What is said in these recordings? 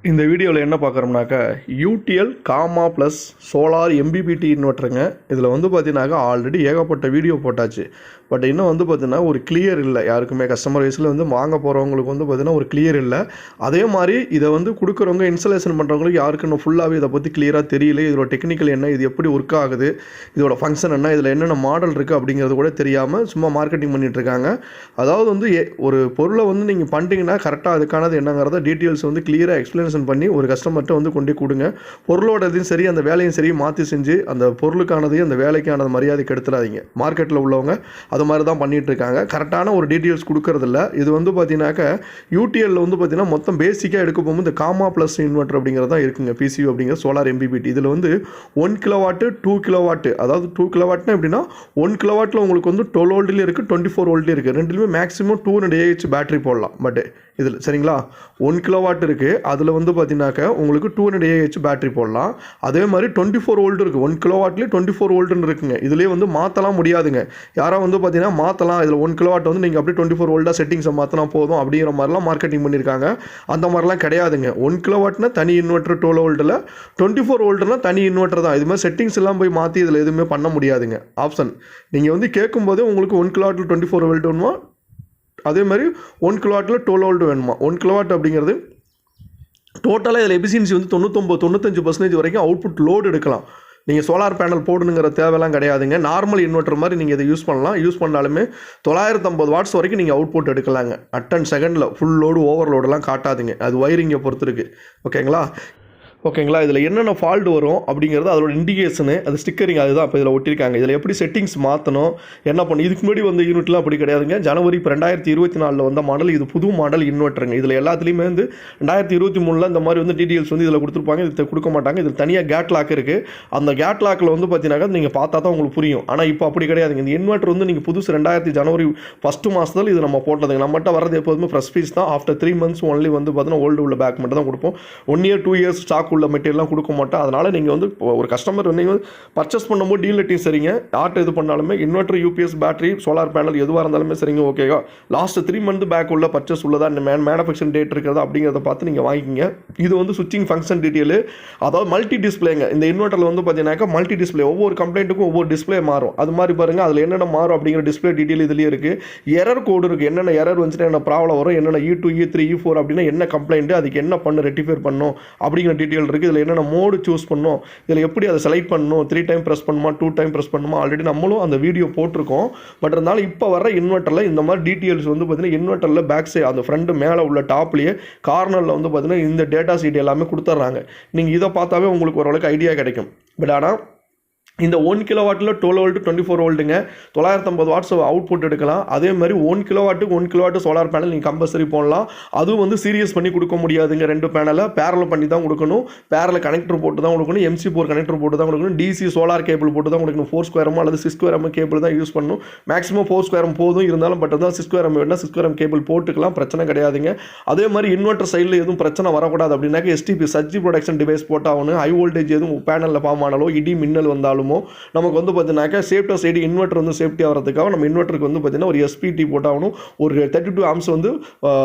இந்த வீடியோவில் என்ன பார்க்குறோம்னாக்கா UTL gamma plus solar MPPT இன்வெர்ட்டருங்க. இதில் வந்து பார்த்தீங்கன்னாக்கா ஆல்ரெடி ஏகப்பட்ட வீடியோ போட்டாச்சு. பட் இன்னும் வந்து பார்த்தீங்கன்னா ஒரு கிளியர் இல்லை. யாருக்குமே கஸ்டமர் வைஸில் வந்து வாங்க போகிறவங்களுக்கு வந்து பார்த்தீங்கன்னா ஒரு கிளியர் இல்லை. அதே மாதிரி இதை வந்து கொடுக்குறவங்க இன்ஸ்டலேஷன் பண்ணுறவங்களுக்கு யாருக்கு இன்னும் ஃபுல்லாகவே இதை பற்றி கிளியராக தெரியல. இதோட டெக்னிக்கல் என்ன, இது எப்படி ஒர்க் ஆகுது, இதோட ஃபங்க்ஷன் என்ன, இதில் என்னென்ன மாடல் இருக்குது அப்படிங்கிறது கூட தெரியாமல் சும்மா மார்க்கெட்டிங் பண்ணிகிட்ருக்காங்க. அதாவது வந்து ஒரு பொருளை வந்து நீங்கள் பண்ணிட்டீங்கன்னா கரெக்டாக அதுக்கானது என்னங்கிறத டீட்டெயில்ஸ் வந்து கிளியராக எக்ஸ்பிளேஷன் பண்ணி ஒரு கஸ்டமர்கிட்ட வந்து கொண்டு கொடுங்க. பொருளோட இதையும் சரி அந்த வேலையும் சரி மாற்றி செஞ்சு அந்த பொருளுக்கானதையும் அந்த வேலைக்கானது மரியாதைக்கு எடுத்துடாதீங்க. மார்க்கெட்டில் உள்ளவங்க அது மாதிரி தான் பண்ணிகிட்டு இருக்காங்க. கரெக்டான ஒரு டீட்டெயில்ஸ் கொடுக்கறதில்ல. இது வந்து பார்த்தீங்கன்னாக்கா யூடிஎல்ல வந்து பார்த்தீங்கன்னா மொத்தம் பேசிக்காக எடுக்க போகும்போது இந்த காமா ப்ளஸ் இன்வெர்ட்டர் அப்படிங்கிறது தான் இருக்குங்க. பிசியூ அப்படிங்கிற சோலார் எம்பிபிடி. இதில் வந்து 1 கிலோவாட்டு 2 கிலோவாட்டு, அதாவது 2 கிலோவாட்னா எப்படின்னா 1 கிலோவாட்டில் உங்களுக்கு வந்து 12 வோல்ட்லேயும் இருக்குது, 24 வோல்ட்லேயும் இருக்குது. ரெண்டுலேயுமே மேக்ஸிமம் 200 AH பேட்டரி போடலாம். பட் இதில் சரிங்களா 1 கிலோவாட் இருக்குது, அதில் வந்து பார்த்தீங்கன்னாக்கா உங்களுக்கு 200 AH பேட்டரி போடலாம். அதே மாதிரி 24 வோல்ட் இருக்குது. 1 கிலோவாட்லேயே 24 வோல்ட்டுன்னு இருக்குங்க. இதுலேயே வந்து மாற்றலாம் முடியாதுங்க. யாராவது வந்து பார்த்தீங்கன்னா மாற்றலாம், இதில் 1 கிலோவாட் வந்து நீங்கள் அப்படியே 24 வோல்ட்டாக செட்டிங்ஸை மாற்றினா போதும் அப்படிங்கிற மாதிரிலாம் மார்க்கெட்டிங் பண்ணியிருக்காங்க. அந்த மாதிரிலாம் கிடையாதுங்க. 1 கிலோவாட்னா தனி இன்வெர்ட்டர் 12 வோல்ட்டில், 24 வோல்ட்னா தனி இன்வெர்ட்டர் தான். இது மாதிரி செட்டிங்ஸ் எல்லாம் போய் மாற்றி இதில் எதுவுமே பண்ண முடியாதுங்க. ஆப்ஷன் நீங்கள் வந்து கேட்கும்போதே உங்களுக்கு 1 கிலோவாட்டில் 24 வோல்ட் வேணுமா, அதே மாதிரி 1 கிலோவாட்டில் 12 வோல்ட் வேணுமா. 1 கிலோவாட் அப்படிங்கிறது டோட்டலாக இதில் எஃபிஷியன்சி வந்து 99-95% வரைக்கும் அவுட்புட் லோடு எடுக்கலாம். நீங்கள் சோலார் பேனல் போடணுங்கிற தேவையெல்லாம் கிடையாதுங்க. நார்மல் இன்வெர்ட்டர் மாதிரி நீங்கள் இதை யூஸ் பண்ணலாம். யூஸ் பண்ணாலுமே 950 வாட்ஸ் வரைக்கும் நீங்கள் அவுட்புட் எடுக்கலாங்க. அட்டன் செகண்டில் ஃபுல் லோடு ஓவர்லோடெல்லாம் காட்டாதுங்க. அது ஒயரிங்கை பொறுத்து இருக்குது. ஓகேங்களா. இதில் என்னென்ன ஃபால்ட் வரும் அப்படிங்கிறது அதோட இண்டிகேஷனு, அது ஸ்டிக்கரிங் அதுதான் இப்போ இதில் ஒட்டியிருக்காங்க. இதில் எப்படி செட்டிங்ஸ் மாற்றணும், என்ன பண்ணணும். இதுக்கு முன்னாடி வந்த யூனிட்லாம் அப்படி கிடையாதுங்க. ஜனவரி 2024 வந்த மாடல். இது புது மாடல் இன்வெர்ட்டருங்க. இதில் எல்லாத்துலேயுமே வந்து 2023 இந்த மாதிரி வந்து டீட்டெயில்ஸ் வந்து இதில் கொடுத்துருப்பாங்க. இது கொடுக்க மாட்டாங்க. இதில் தனியாக கேட் லாக் இருக்குது. அந்த கேட் லாக்கில் வந்து பார்த்தீங்கன்னா நீங்கள் பார்த்தா தான் உங்களுக்கு புரியும். ஆனால் இப்போ அப்படி கிடையாதுங்க. இந்த இன்வெர்ட்டர் வந்து நீங்கள் புதுசு ஜனவரி 1 மாதத்தில் இது நம்ம போட்டதுங்க. நம்மகிட்ட வரது எப்போதுமே ஃப்ரெஷ் பீஸ் தான். ஆஃப்டர் 3 months ஒன்லி வந்து பார்த்தீங்கன்னா ஓல்டு உள்ள பேக் மட்டும் தான் கொடுப்போம். 1 year 2 years ஸ்டாக் உள்ள மெட்டீரியல்லாம் கொடுக்க மாட்டோம். அதனால் நீங்கள் வந்து ஒரு கஸ்டமர் வந்து பர்ச்சேஸ் பண்ணும்போது டீலர்ட்டையும் சரிங்க, ஆர்ட் எது பண்ணாலுமே inverter, UPS, battery, solar panel எதுவாக இருந்தாலுமே சரிங்க. ஓகேவா, லாஸ்ட் 3 month பேக் உள்ள பர்ச்சேஸ் உள்ளதா, மேனுஃபேக்சரிங் டேட் இருக்கிறதா அப்படிங்கிறத பார்த்து நீங்கள் வாங்கிக்கிங்க. இது வந்து சுவிட்சிங் ஃபங்க்ஷன் டீட்டெயில், அதாவது மல்டி டிஸ்பிளேங்க. இந்த இன்வெர்ட்டரில் வந்து பார்த்தீங்கன்னாக்கா மல்டி டிஸ்பிளே, ஒவ்வொரு கம்ப்ளைண்ட்டுக்கும் ஒவ்வொரு டிஸ்பிளே மாறும். அது மாதிரி பாருங்கள், அதில் என்னென்ன மாறும் அப்படிங்கிற டிஸ்பிளே டீட்டெயில் இதுலேயே இருக்குது. எரர் கோடு இருக்குது. என்னென்ன எரர் வந்துச்சுன்னா என்ன ப்ராப்ளம் வரும், என்னென்ன E2 E3 E4 அப்படின்னா என்ன கம்ப்ளைண்ட்டு, அதுக்கு என்ன பண்ணு ரெட்டிஃபை பண்ணணும் அப்படிங்கிற டீட்டெயில் இருக்குது. இதில் என்னென்ன மோடு சூஸ் பண்ணணும், இதில் எப்படி அதை செலக்ட் பண்ணணும், 3 டைம் ப்ரெஸ் பண்ணுமா 2 டைம் ப்ரெஸ் பண்ணுமா, ஆல்ரெடி நம்மளும் அந்த வீடியோ போட்டிருக்கோம். பட் இருந்தாலும் இப்போ வர இன்வெர்ட்டரில் இந்த மாதிரி டீட்டெயில்ஸ் வந்து பார்த்தீங்கன்னா இன்வெர்ட்டரில் பேக் சைடு அந்த ஃப்ரண்ட் மேலே உள்ள டாப்லேயே கார்னரில் வந்து பார்த்தீங்கன்னா இந்த டேட்டா சீட் எல்லாமே கொடுத்துட்றாங்க. நீங்கள் இதை பார்த்தாவே உங்களுக்கு ஓரளவுக்கு ஐடியா கிடைக்கும். பட் ஆனால் இந்த 1 கிலோவாட்டில் 12 வோல்ட் 24 வோல்ட்டுங்க, 950 வாட்ஸ் அவுட்புட் எடுக்கலாம். அதே மாதிரி 1 கிலோவாட்டு சோலார் பேனல் நீங்கள் கம்பல்சரி போடலாம். அதுவும் வந்து சீரியஸ் பண்ணி கொடுக்க முடியாதுங்க. 2 பேனலை பேரல் பண்ணி தான் கொடுக்கணும். பேரல் கனெக்டர் போட்டு தான் கொடுக்கணும். MC4 கனெக்டர் போட்டு தான் கொடுக்கணும். DC சோலார் கேபிள் போட்டு தான் கொடுக்கணும். 4 ஸ்கொயரமோ அல்லது 6 ஸ்கொயரமோ கேபிள் தான் யூஸ் பண்ணணும். மேக்ஸிமம் 4 ஸ்கொயரம் போதும். இருந்தாலும் பட் தான் 6 ஸ்கொயரம் வேணால் 6 ஸ்கொயரம் கேபிள் போட்டுக்கலாம், பிரச்சனை கிடையாதுங்க. அதே மாதிரி இன்வெர்ட்டர் சைடில் எதுவும் பிரச்சனை வரக்கூடாது அப்படின்னாக்க STP சர்ஜி ப்ரொடக்ஷன் டிவைஸ் போட்டாகணும். ஹை வோல்டேஜ் எதுவும் பேனலில் ஃபார்ம் ஆனாலோ, இடி மின்னல் வந்தாலும் நமக்கு வந்து பார்த்தீங்கன்னாக்கா சேஃப்டியாக சைடு இன்வெர்ட்டர் வந்து சேஃப்டியாக வரதுக்காக நம்ம இன்வெர்ட்டருக்கு வந்து பார்த்தீங்கன்னா ஒரு SPT போட்டாகணும். ஒரு 32 amps வந்து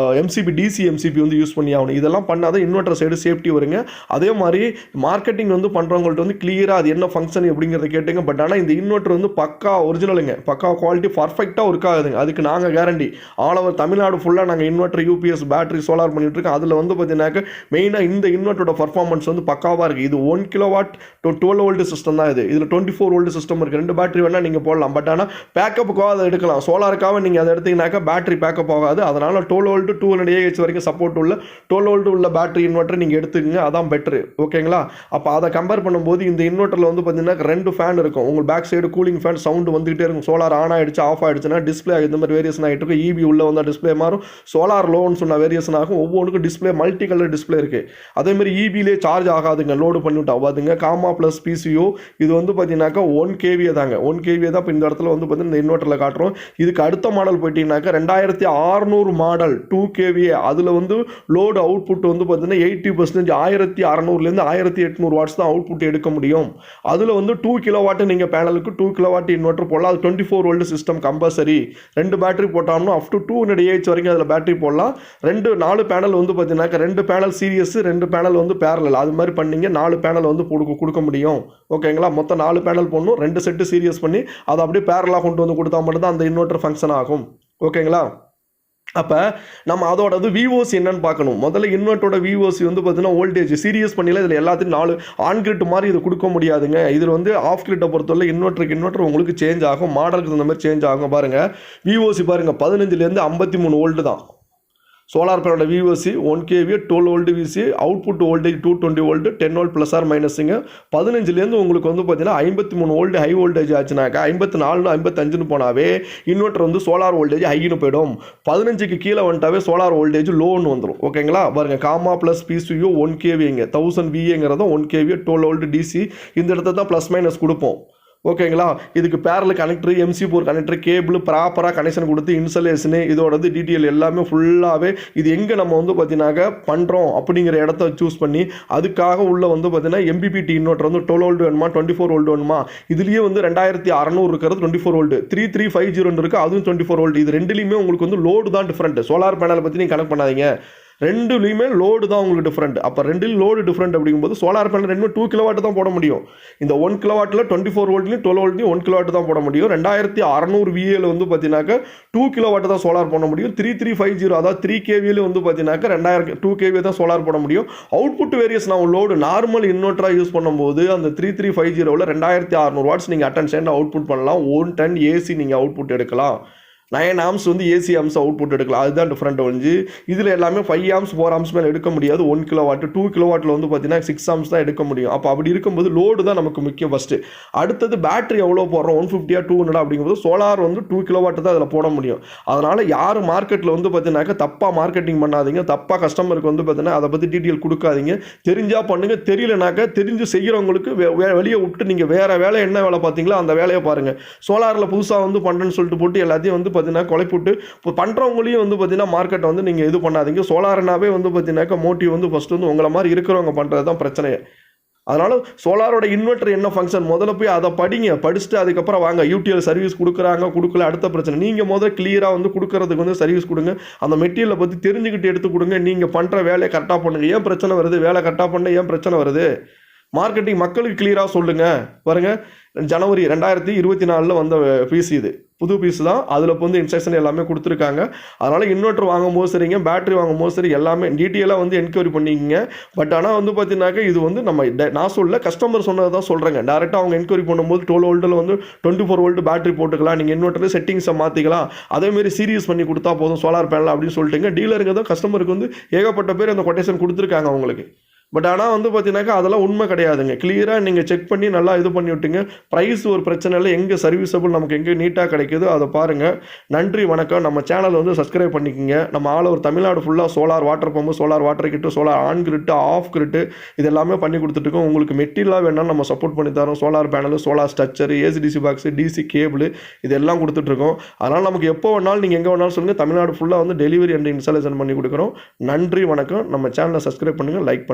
DC MCB வந்து யூஸ் பண்ணி ஆகணும். இதெல்லாம் பண்ணாதான் இன்வெர்ட்டர் சைடு சேஃப்டி வருங்க. அதே மாதிரி மார்க்கெட்டிங் வந்து பண்ணுறவங்கள்ட்ட வந்து கிளியராக அது என்ன ஃபங்க்ஷன் எப்படிங்கிறத கேட்டுங்க. பட் ஆனால் இந்த இன்வெர்ட்டர் வந்து பக்கா ஒரிஜினலுங்க, பக்கா குவாலிட்டி பர்ஃபெக்டாக ஒர்க் ஆகுதுங்க. அதுக்கு நாங்கள் கேரண்டி. ஆல் ஓவர் தமிழ்நாடு ஃபுல்லாக நாங்கள் இன்வெர்ட்டர், UPS, பேட்டரி, சோலார் பண்ணிட்டு இருக்கோம். அதில் வந்து பார்த்தீங்கன்னாக்கா மெயினாக இந்த இன்வெர்ட்டரோட பர்ஃபார்மன்ஸ் வந்து பக்காவாக இருக்குது. இது 1 கிலோவாட் 12 வோல்ட் சிஸ்டம் தான். இதில் 24 வோல்ட் சிஸ்டம் இருக்குது. 2 பேட்டரி வேணால் நீங்கள் போடலாம். பட் ஆனால் பேக்கப்புக்காக அதை எடுக்கலாம். சோலாருக்காக நீங்கள் அதை எடுத்தீங்கன்னாக்கா பேட்டரி பேக்கப் ஆகாது. அதனால் 12 வோல்ட் 200 AH வரைக்கும் சப்போர்ட் உள்ள 12 வோல்ட் உள்ள பேட்டரி இன்வெர்ட்டர் நீங்கள் எடுத்துக்கங்க. அதான் பெட்ரு. ஓகேங்களா. அப்போ அதை கம்பேர் பண்ணும்போது இந்த இன்வெர்ட்டரில் வந்து பார்த்தீங்கன்னா 2 ஃபேன் இருக்கும். உங்களுக்கு back side cooling fan sound வந்துகிட்டே இருக்கும். சோலார் ஆன் ஆகிடுச்சு ஆஃப் ஆகிடுச்சுன்னா டிஸ்பிளே இந்த மாதிரி வேரியேஷன் ஆகிட்டு இருக்கும். EB உள்ள வந்தால் டிஸ்பிளே மாறும். சோலார் லோன்னு சொன்னால் வேரியேஷன் ஆகும். ஒவ்வொன்றுக்கும் டிஸ்பிளே மல்டி கலர் டிஸ்பிளே இருக்குது. அதேமாதிரி EBலே சார்ஜ் ஆகாதுங்க. லோடு பண்ணிவிட்டு ஆகாதுங்க. காமா ப்ளஸ் PCO இது வந்து பார்த்தீங்கன்னாக்கா 1 kVA தாங்க. 1 kVA தான் இப்போ இந்த இடத்துல வந்து பார்த்தீங்கன்னா இந்த இன்வெர்ட்டரில் காட்டுறோம். இதுக்கு அடுத்த மாடல் போயிட்டீங்கன்னாக்கா 2600 மாடல் 2 kVA. அதில் வந்து லோடு அவுட்புட் வந்து பார்த்தீங்கன்னா 80% 1600லேருந்து 1800 வாட்ஸ் தான் அவுட்புட் எடுக்க முடியும். அதில் வந்து 2 கிலோவாட் நீங்கள் பேனலுக்கு 2 கிலோவாட் இன்வெர்ட்டர் போடலாம். அது 24 வோல்ட் சிஸ்டம் கம்பல்சரி. 2 பேட்டரி போட்டோம்னா அப் டு 200 AH வரைக்கும் அதில் பேட்டரி போடலாம். 4 பேனல் வந்து பார்த்தீங்கன்னாக்கா 2 பேனல் சீரியஸ், 2 பேனல் வந்து பேரலல். அது மாதிரி பண்ணீங்க 4 பேனல் வந்து கொடுக்க முடியும். ஓகேங்களா? மொத்தம் 4 பேனல் போடணும். 2 செட்டு சீரியஸ் பண்ணி அதை அப்படியே பேரலாக கொண்டு வந்து கொடுத்தா மட்டும்தான் அந்த இன்வெர்ட்டர் ஃபங்க்ஷன் ஆகும். ஓகேங்களா? அப்போ நம்ம அதோடது விஓசி என்னன்னு பார்க்கணும். முதல்ல இன்வெர்ட்டரோட விஓசி வந்து பார்த்தீங்கன்னா வோல்டேஜ் சீரியஸ் பண்ணியில் இதில் எல்லாத்தையும் 4 ஆன் கிரிட் மாதிரி இது கொடுக்க முடியாதுங்க. இதில் வந்து ஆஃப் கிரிட்டை பொறுத்தவரை இன்வெர்ட்டர் உங்களுக்கு சேஞ்ச் ஆகும். மாடலுக்கு தகுந்த மாதிரி சேஞ்ச் ஆகும். பாருங்கள் விஓசி பாருங்கள் 15லேருந்து 53 வோல்ட் தான். சோலார் பேனோட VOC 1 kVA 12 volt VC, output voltage 220 volt, 10 volt plus or மைனஸுங்க. 15லேருந்து உங்களுக்கு வந்து பார்த்தீங்கன்னா 53 வோல்ட் ஹை வோல்டேஜ் ஆச்சுனாக்கா 54 55ன்னு போனாவே இன்வெர்ட்டர் வந்து சோலார் வோல்டேஜ் ஹைன்னு போயிடும். 15க்கு கீழே வந்துட்டாவே சோலார் வோல்டேஜ் லோன்னு வந்துடும். ஓகேங்களா? பாருங்க காமா ப்ளஸ் பிசியூ 1 kVங்க 1000 VAங்கிறதும் 1 kVA 12 வோல்ட் டிசி. இந்த இடத்துல தான் ப்ளஸ் மைனஸ் கொடுப்போம். ஓகேங்களா? இதுக்கு barrel connector, MC4 connector, cable ப்ராப்பராக கனெக்ஷன் கொடுத்து இன்ஸ்டலேஷனு இதோடது டீட்டெயில் எல்லாமே ஃபுல்லாகவே இது எங்கே நம்ம வந்து பார்த்தீங்கன்னாக்க பண்ணுறோம் அப்படிங்கிற இடத்த சூஸ் பண்ணி அதுக்காக உள்ள வந்து பார்த்தீங்கன்னா MPPT இன்வெர்ட்டர் வந்து 12 வோல்ட் வேணுமா 24 வோல்ட் வேணுமா, இதுலேயே வந்து 2600 இருக்கிறது 24 வோல்ட், 3350 இருக்குது அதுவும் 24 வோல்ட். இது ரெண்டுலேயுமே உங்களுக்கு வந்து லோடு தான் டிஃப்ரெண்ட். சோலார் பேனலை பற்றி நீங்கள் கனெக்ட் பண்ணாதீங்க. ரெண்டுலேயுமே லோடு தான் உங்களுக்கு டிஃப்ரெண்ட். அப்போ ரெண்டுலையும் லோடு டிஃப்ரெண்ட் அப்படிங்கும்போது சோலார் பேனல் ரெண்டுமே 2 கிலோவாட் தான் போட முடியும். இந்த 1 கிலோவாட்டில் 24 வோல்ட்லையும் 12 வோல்ட்லையும் 1 கிலோவாட் தான் போட முடியும். 2600 VAல வந்து பார்த்தீங்கன்னாக்கா 2 கிலோவாட் தான் சோலார் போட முடியும். 3350 அதாவது 3 kVல வந்து பார்த்தீங்கன்னாக்கா 2 kVA தான் சோலார் போட முடியும். அவுட்புட் வேரியஸ் நான் லோடு நார்மல் இன்வெர்ட்டராக யூஸ் பண்ணும்போது அந்த 3350ல் 2600 வாட்ஸ் நீங்கள் அட்டென்ஷன் அவுட்புட் பண்ணலாம். 1 டன் AC நீங்கள் அவுட்புட் எடுக்கலாம். 9 ஆம்ஸ் வந்து ஏசி ஆம்ஸ் அவுட்புட் எடுக்கலாம். அதுதான் டிஃப்ரெண்ட் ஒழிஞ்சு இதில் எல்லாமே 5 ஆம்ஸ் 4 ஆம்ஸ் மேலே எடுக்க முடியாது. 1 கிலோவாட் 2 கிலோவாட்டில் வந்து பார்த்தீங்கன்னா 6 ஆம்ஸ் தான் எடுக்க முடியும். அப்போ அப்படி இருக்கும்போது லோடு தான் நமக்கு முக்கியம் ஃபஸ்ட்டு. அடுத்தது பேட்டரி எவ்வளோ போடுறோம் 150 200 அப்படிங்கும்போது சோலார் வந்து 2 கிலோவாட் தான் அதில் போட முடியும். அதனால் யார் மார்க்கெட்டில் வந்து பார்த்தீங்கன்னாக்கா தப்பாக மார்க்கெட்டிங் பண்ணாதீங்க. தப்பாக கஸ்டமருக்கு வந்து பார்த்தீங்கன்னா அதை பற்றி டீட்டெயில் கொடுக்காதீங்க. தெரிஞ்சால் பண்ணுங்கள், தெரியலனாக்கா தெரிஞ்சு செய்கிறவங்களுக்கு வெளியே விட்டு நீங்கள் வேறு வேலை என்ன வேலை பார்த்தீங்களோ அந்த வேலையை பாருங்கள். சோலாரில் புதுசாக வந்து பண்ணுறேன்னு சொல்லிட்டு போட்டு எல்லாத்தையும் வந்து பார்த்தீங்கன்னா கொலைப்புட்டு இப்போ பண்ணுறவங்களையும் வந்து பார்த்தீங்கன்னா மார்க்கெட்டை வந்து நீங்கள் இது பண்ணாதீங்க. சோலார்னாவே வந்து பார்த்தீங்கன்னாக்கா மோட்டிவ் வந்து ஃபஸ்ட்டு வந்து உங்களை மாதிரி இருக்கிறவங்க பண்ணுறது தான் பிரச்சனையே. அதனால் சோலாரோட இன்வெர்ட்டர் என்ன ஃபங்க்ஷன் முதல்ல போய் அதை படிச்சுட்டு அதுக்கப்புறம் வாங்க யூடிஎல் சர்வீஸ் கொடுக்குறாங்க கொடுக்கல அடுத்த பிரச்சனை. நீங்கள் முதல்ல கிளியராக வந்து கொடுக்கறதுக்கு வந்து சர்வீஸ் கொடுங்க. அந்த மெட்டீரியலை பற்றி தெரிஞ்சுக்கிட்டு எடுத்து கொடுங்க. நீங்கள் பண்ணுற வேலையை கரெக்டாக பண்ணுங்கள். ஏன் பிரச்சனை வருது? வேலை கரெக்டாக பண்ண ஏன் பிரச்சனை வருது? மார்க்கெட்டிங் மக்களுக்கு கிளியராக சொல்லுங்கள். பாருங்கள் ஜனவரி 2024 வந்த பீஸ், இது புது பீஸ் தான். அதில் வந்து இன்ஸ்ட்ரக்ஷன் எல்லாமே கொடுத்துருக்காங்க. அதனால் இன்வெர்ட்டர் வாங்கும்போது சரிங்க, பேட்டரி வாங்கும்போது சரி எல்லாமே டீட்டெயிலாக வந்து என்கொயரி பண்ணிக்கிங்க. பட் ஆனால் வந்து பார்த்தீங்கன்னாக்கா இது வந்து நான் சொல்ல கஸ்டமர் சொன்னது தான் சொல்கிறேங்க. டேரெக்டாக அவங்க என்கொயரி பண்ணும்போது 12 வோல்ட்டில் வந்து 24 வோல்ட் பேட்டரி போட்டுக்கலாம், நீங்கள் இன்வெர்ட்டரில் செட்டிங்ஸை மாற்றிக்கலாம், அதேமாரி சீரியஸ் பண்ணி கொடுத்தா போதும் சோலார் பேனல் அப்படின்னு சொல்லிட்டுங்க. டீலருங்க தான் கஸ்டமருக்கு வந்து ஏகப்பட்ட பேர் அந்த கொட்டேஷன் கொடுத்துருக்காங்க அவங்களுக்கு. பட் ஆனால் வந்து பார்த்தீங்கன்னாக்கா அதெல்லாம் உண்மை கிடையாதுங்க. கிளியராக நீங்கள் செக் பண்ணி நல்லா இது பண்ணி விட்டுங்க. ப்ரைஸ் ஒரு பிரச்சனை இல்லை, எங்கே சர்வீஸபிள் நமக்கு எங்கே நீட்டாக கிடைக்குதோ அதை பாருங்கள். நன்றி வணக்கம். நம்ம சேனல் வந்து சப்ஸ்கிரைப் பண்ணிக்கோங்க. நம்ம ஆல் ஓவர் தமிழ்நாடு ஃபுல்லாக solar water pump, solar water kit, solar on grid, off grid இது எல்லாமே பண்ணி கொடுத்துட்ருக்கோம். உங்களுக்கு மெட்டீரியலாக வேணாலும் நம்ம சப்போர்ட் பண்ணி தரோம். Solar panel, solar structure, AC/DC box, DC cable இதெல்லாம் கொடுத்துட்ருக்கோம். அதனால் நமக்கு எப்போ வேணாலும் நீங்கள் எங்கே வேணாலும் சொல்லுங்கள். தமிழ்நாடு ஃபுல்லாக வந்து டெலிவரி அண்ட் இன்ஸ்டாலேஷன் பண்ணி கொடுக்குறோம். நன்றி வணக்கம். நம்ம சேனலை சப்ஸ்கிரைப் பண்ணுங்கள், லைக் பண்ணுங்கள்.